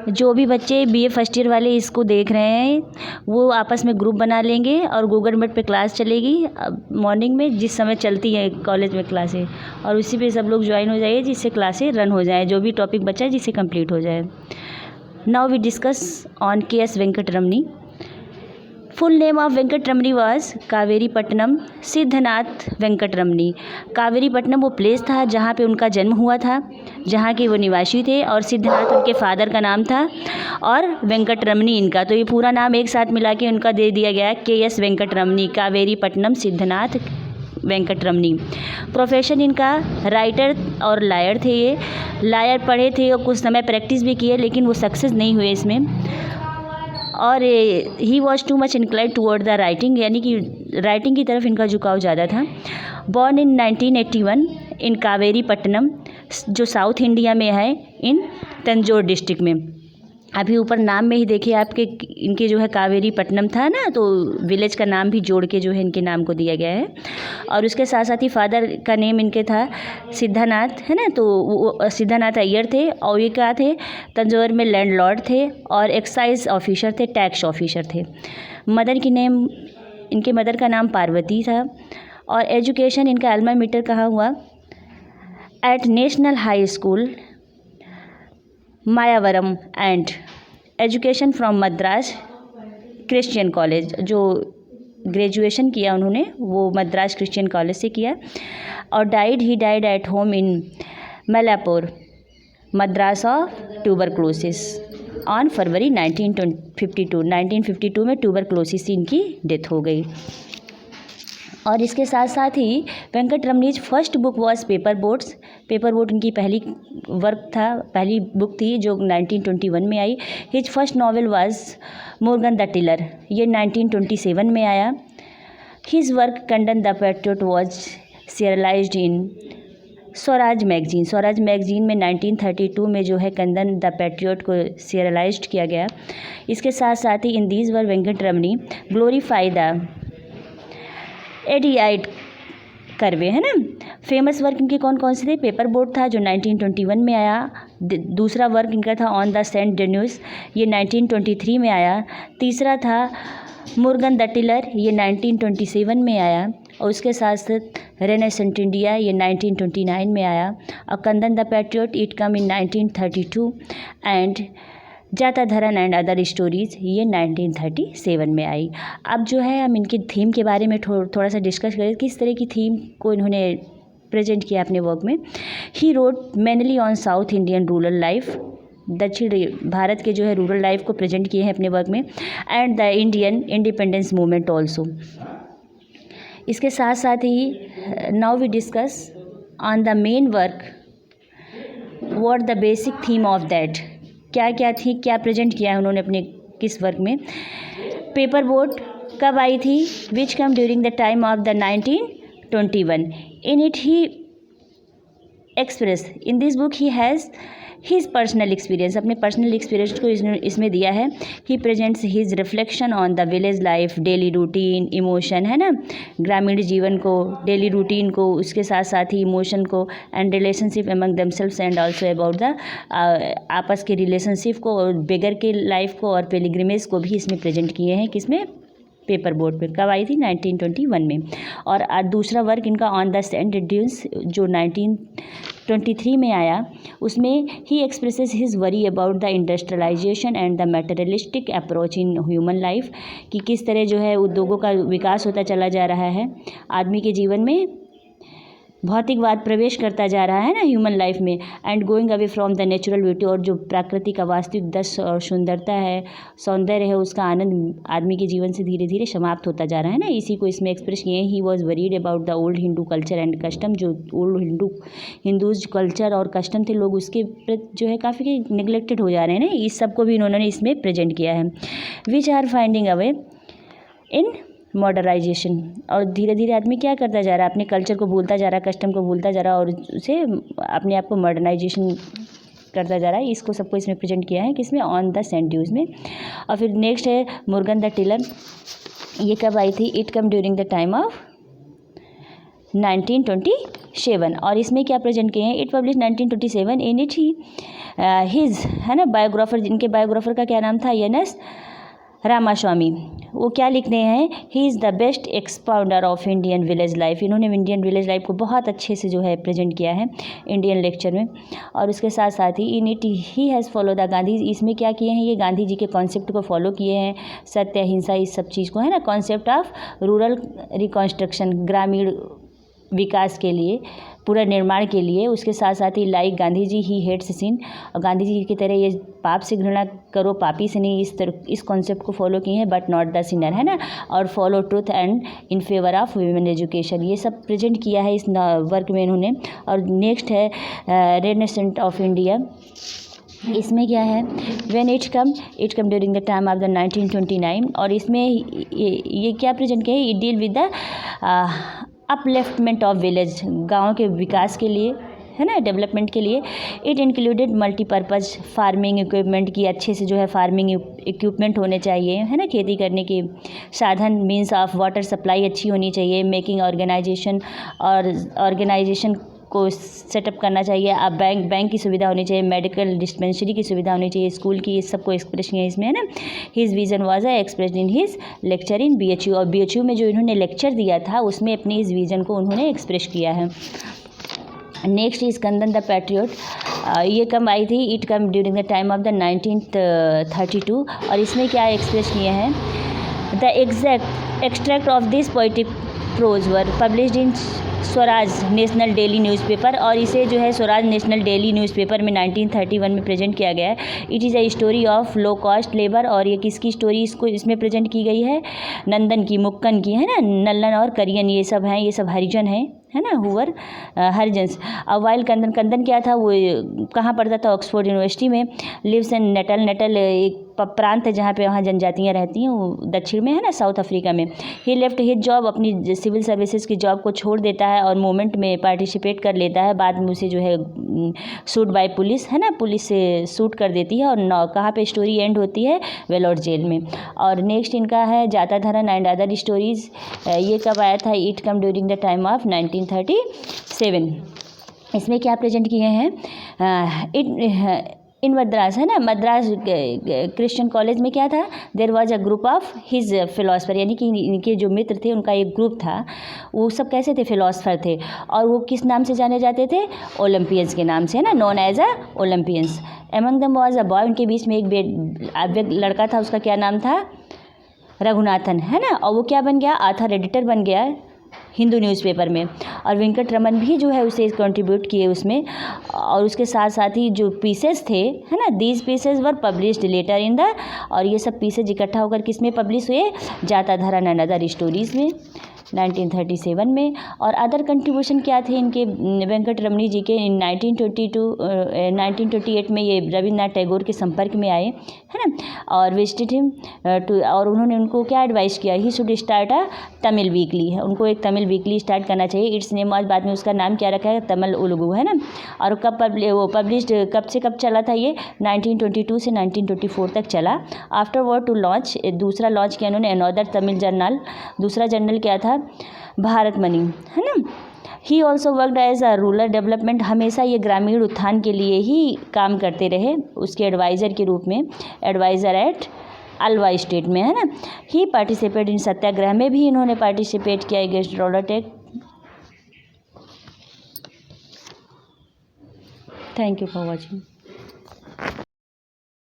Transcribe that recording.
जो भी बच्चे बीए फर्स्ट ईयर वाले इसको देख रहे हैं वो आपस में ग्रुप बना लेंगे और गूगल मीट पे क्लास चलेगी मॉर्निंग में, जिस समय चलती है कॉलेज में क्लासें, और उसी पे सब लोग ज्वाइन हो जाइए जिससे क्लासें रन हो जाए, जो भी टॉपिक बचा है जिससे कंप्लीट हो जाए। Now we discuss on K S. Venkataramani. Full name of Venkataramani was Kaveripattinam Siddhanath Venkataramani. Kaveripattinam वो प्लेस था जहाँ पे उनका जन्म हुआ था, जहाँ के वो निवासी थे, और सिद्धनाथ उनके फादर का नाम था और वेंकटरमनी इनका। तो ये पूरा नाम एक साथ मिला के उनका दे दिया गया के.एस. वेंकटरमनी, कावेरीपट्टनम सिद्धनाथ वेंकटरमनी। प्रोफेशन इनका राइटर और लायर थे। ये लायर पढ़े थे और कुछ समय प्रैक्टिस भी किए, लेकिन वो सक्सेस नहीं हुए इसमें। और he was too much inclined toward the writing, यानी कि राइटिंग की तरफ इनका झुकाव ज़्यादा था। बॉर्न इन 1981 इन कावेरीपट्टनम, जो साउथ इंडिया में है, इन तंजौर डिस्ट्रिक्ट में। अभी ऊपर नाम में ही देखिए आपके इनके जो है कावेरीपट्टनम था ना, तो विलेज का नाम भी जोड़ के जो है इनके नाम को दिया गया है। और उसके साथ साथ ही फादर का नेम इनके था सिद्धानाथ, है ना, तो वो सिद्धानाथ अय्यर थे, और ये क्या थे, तंजौर में लैंडलॉर्ड थे और एक्साइज ऑफिसर थे, टैक्स ऑफिसर थे। मदर की नेम, इनके मदर का नाम पार्वती था। और एजुकेशन इनका अल्मा मीटर कहाँ हुआ, at national high school Mayavaram, and education from Madras Christian college. जो ग्रेजुएशन किया उन्होंने वो मद्रास क्रिश्चियन कॉलेज से किया। और he died at home in Mylapore Madras of tuberculosis on February 1952 में ट्यूबरक्लोसिस से इनकी डेथ हो गई। और इसके साथ साथ ही Venkataramani's first book was paper boats. Paper boat इनकी पहली वर्क था, पहली बुक थी जो 1921 में आई। His first novel was Murugan the tiller, ये 1927 में आया। His work Kandan the patriot was serialized in Swaraj magazine. Swaraj magazine में 1932 में जो है कंदन द पैट्रियट को सीरियलाइज्ड किया गया। इसके साथ साथ ही इन दीज वर वेंकटरमनी ग्लोरीफाई द एडियाइट करवे, है ना। फेमस वर्क इनके कौन कौन से थे, पेपर बोट था जो 1921 में आया। दूसरा वर्क इनका था ऑन द सेंट डेन्यूस, ये 1923 में आया। तीसरा था मुर्गन द टिलर, ये 1927 में आया। और उसके साथ साथ रेनेसेंट इंडिया, ये 1929 में आया। और Kandan the patriot it came in 1932 and Jatadharan and other stories, ये 1937 में आई। अब जो है हम इनकी थीम के बारे में थोड़ा सा डिस्कस करें, किस तरह की थीम को इन्होंने प्रेजेंट किया अपने वर्क में। He wrote mainly on south Indian rural life, दक्षिण भारत के जो है रूरल लाइफ को प्रेजेंट किए हैं अपने वर्क में, and the Indian independence movement also. इसके साथ साथ ही now we discuss on the main work, what the basic theme of that, क्या क्या थी, क्या प्रेजेंट किया है उन्होंने अपने किस वर्क में। पेपर बोट कब आई थी, which came during the time of the 1921। In it he expresses, in this book he has his personal experience, अपने पर्सनल एक्सपीरियंस को इसमें दिया है। He presents his reflection on the village life, daily routine, emotion, है ना, ग्रामीण जीवन को, डेली रूटीन को, उसके साथ साथ ही इमोशन को, and relationship among themselves and also about the आपस के रिलेशनशिप को, और बेगर के लाइफ को, और पिलग्रिमेज को भी इसमें प्रेजेंट किए हैं। किसमें, पेपर बोर्ड पे। कब आई थी, 1921 में। और दूसरा वर्क इनका ऑन द सेंट ड्यून्स जो 1923 में आया, उसमें ही expresses his worry about the industrialisation and the materialistic approach in human life, कि किस तरह जो है उद्योगों का विकास होता चला जा रहा है, आदमी के जीवन में भौतिकवाद प्रवेश करता जा रहा है ना ह्यूमन लाइफ में, and going away from the natural beauty, और जो प्रकृति का वास्तविक दृश्य और सुंदरता है, सौंदर्य है, उसका आनंद आदमी के जीवन से धीरे धीरे समाप्त होता जा रहा है ना, इसी को इसमें एक्सप्रेस किए। He was worried about the old Hindu culture and custom, जो ओल्ड हिंदूज कल्चर और कस्टम थे, लोग उसके प्रति जो है काफ़ी निगलेक्टेड हो जा रहे हैं ना, इस सब को भी इन्होंने इसमें प्रेजेंट किया है। Which are finding a way in modernisation, और धीरे धीरे आदमी क्या करता जा रहा है, अपने कल्चर को भूलता जा रहा है, कस्टम को भूलता जा रहा है, और उसे अपने आप को मॉडर्नाइजेशन करता जा रहा है। इसको सबको इसमें प्रेजेंट किया है, किसमें, ऑन द सेंट ड्यूज में। और फिर नेक्स्ट है मुर्गन द टिलर, ये कब आई थी, it come during the time of 1927, और इसमें क्या प्रेजेंट किए हैं, it publish 1927। In it he his है ना बायोग्राफर, जिनके बायोग्राफर का क्या नाम था, एन.एस. रामास्वामी, वो क्या लिख रहे हैं, he is the best expounder of Indian village life. इन्होंने इंडियन विलेज लाइफ को बहुत अच्छे से जो है प्रेजेंट किया है इंडियन लेक्चर में। और उसके साथ साथ ही in it he has follow the Gandhi, इसमें क्या किए हैं, ये गांधी जी के कॉन्सेप्ट को फॉलो किए हैं, सत्य अहिंसा इस सब चीज़ को, है ना, कॉन्सेप्ट ऑफ रूरल रिकॉन्स्ट्रक्शन, ग्रामीण विकास के लिए, पूरा निर्माण के लिए। उसके साथ साथ ही like Gandhi ji he hates sin, और गांधी जी की तरह ये पाप से घृणा करो, पापी से नहीं, इस कॉन्सेप्ट को फॉलो किए हैं, बट नॉट द सिनर, है ना, और follow truth and in favour of women education, ये सब प्रेजेंट किया है इस वर्क में इन्होंने। और नेक्स्ट है रेनेसेंस ऑफ इंडिया, इसमें क्या है, when it come during the time of the 1929, और इसमें ये क्या प्रेजेंट किया है, it deal with the upliftment of village, गाँव के विकास के लिए, है ना, डेवलपमेंट के लिए। It included multipurpose farming equipment की, अच्छे से जो है फार्मिंग इक्विपमेंट होने चाहिए, है ना, खेती करने के साधन, मीन्स ऑफ वाटर सप्लाई अच्छी होनी चाहिए, मेकिंग ऑर्गेनाइजेशन, और ऑर्गेनाइजेशन को सेटअप करना चाहिए, अब बैंक की सुविधा होनी चाहिए, मेडिकल डिस्पेंसरी की सुविधा होनी चाहिए, स्कूल की, इस सबको एक्सप्रेस किया इसमें, है ना। His vision was expressed in his lecture in BHU, और BHU में जो इन्होंने लेक्चर दिया था उसमें अपने इस विजन को उन्होंने एक्सप्रेस किया है। Next is Kandan the patriot, ये कम आई थी, it come during the time of the 1932, और इसमें क्या एक्सप्रेस किए हैं, the extract of this poetic prose were published in Swaraj national daily newspaper, और इसे जो है स्वराज नेशनल डेली न्यूज़पेपर में 1931 में प्रेजेंट किया गया है। It is a story of low cost labour, और ये किसकी स्टोरी इसको इसमें प्रेजेंट की गई है, नंदन की, मुक्कन की, है ना, नल्लन और करियन, ये सब हैं, ये सब हरिजन हैं, है ना, हुवर हरिजन्स। अब वाइल कंदन क्या था, वो कहाँ पढ़ता था, ऑक्सफोर्ड यूनिवर्सिटी में। लिव्स इन नेटल एक प्रांत है जहाँ पे वहाँ जनजातियाँ रहती हैं, वो दक्षिण में है ना, साउथ अफ्रीका में। ही लेफ्ट हिज जॉब, अपनी सिविल सर्विसेज की जॉब को छोड़ देता है और मूवमेंट में पार्टिसिपेट कर लेता है। बाद में उसे जो है शूट बाय पुलिस, है ना, पुलिस से शूट कर देती है, और कहाँ पे स्टोरी एंड होती है, वेलोर जेल में। और नेक्स्ट इनका है जाता धरन एंड अदर स्टोरीज, ये कब आया था, it come during the time of 1937। इसमें क्या प्रेजेंट किए हैं, इन मद्रास, है ना, मद्रास क्रिश्चियन कॉलेज में क्या था, there was a group of his philosopher, यानी कि इनके जो मित्र थे उनका एक ग्रुप था, वो सब कैसे थे, फिलोसफर थे, और वो किस नाम से जाने जाते थे, ओलंपियंस के नाम से, है ना, known as a Olympians. Among them was a boy, उनके बीच में एक लड़का था, उसका क्या नाम था, रघुनाथन, है ना, और वो क्या बन गया, आथर एडिटर बन गया हिंदू न्यूज़पेपर में। और वेंकट रमन भी जो है उसे कंट्रीब्यूट किए उसमें। और उसके साथ साथ ही जो पीसेस थे, है ना, these pieces were published later in the, और ये सब पीसेज इकट्ठा होकर किस में पब्लिश हुए, जाता धरन एंड अदर स्टोरीज़ में 1937 में। और अदर कंट्रीब्यूशन क्या थे इनके, वेंकट रमनी जी के, 1928 में ये रविन्द्रनाथ टैगोर के संपर्क में आए, है ना, और विजिटेड हिम टू, और उन्होंने उनको क्या एडवाइस किया, he should start a Tamil weekly, उनको एक तमिल वीकली स्टार्ट करना चाहिए। इट्स नेम आज बाद में उसका नाम क्या रखा है, तमिल उलगू, है ना। और कब वो पब्लिश्ड कब से कब चला था, ये 1922 से 1924 तक चला। आफ्टर वर्ड टू लॉन्च, दूसरा लॉन्च किया उन्होंने अनदर तमिल जर्नल, दूसरा जर्नल क्या था, भारत मनी, है ना। He also worked as a rural development, हमेशा ये ग्रामीण उत्थान के लिए ही काम करते रहे, उसके एडवाइज़र के रूप में, एडवाइज़र एट अलवाई स्टेट में, है ना। ही पार्टिसिपेट इन सत्याग्रह में भी इन्होंने पार्टिसिपेट किया अगेंस्ट रोलरटेक। Thank you for watching.